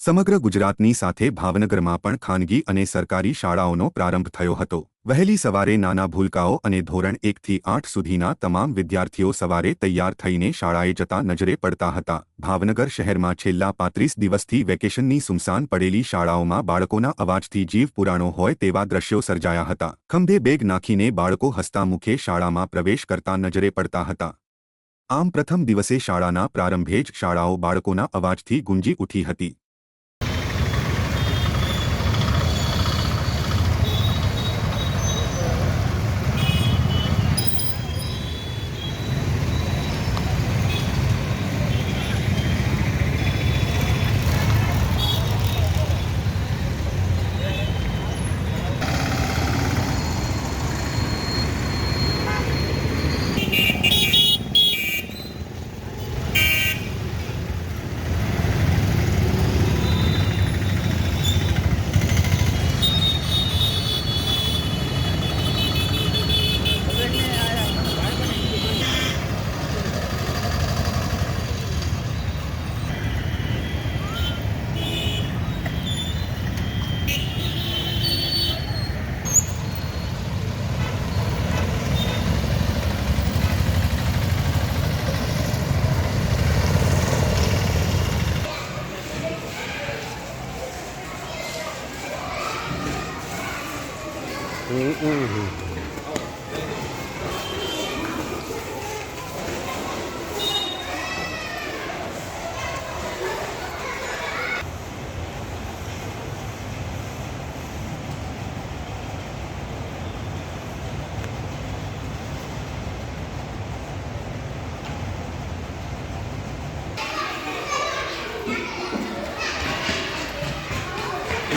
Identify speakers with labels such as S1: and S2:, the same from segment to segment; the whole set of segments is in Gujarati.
S1: સમગ્ર ગુજરાતની સાથે ભાવનગરમાં પણ ખાનગી અને સરકારી શાળાઓનો પ્રારંભ થયો હતો। વહેલી સવારે નાના ભૂલકાઓ અને ધોરણ 1 થી 8 સુધીના તમામ વિદ્યાર્થીઓ સવારે તૈયાર થઈને શાળાએ જતા નજરે પડતા હતા। ભાવનગર શહેરમાં છેલ્લા 35 દિવસથી વેકેશનની સુમસાન પડેલી શાળાઓમાં બાળકોના અવાજથી જીવ પુરાણો હોય તેવા દ્રશ્યો સર્જાયા હતા। ખંભે બેગ નાખીને બાળકો હસતા મુખે શાળામાં પ્રવેશ કરતા નજરે પડતા હતા। આમ પ્રથમ દિવસે શાળાના પ્રારંભે જ શાળાઓ બાળકોના અવાજથી ગુંજી ઉઠી હતી।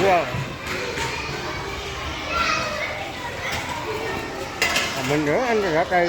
S2: Wow. Mình nữa anh đã cây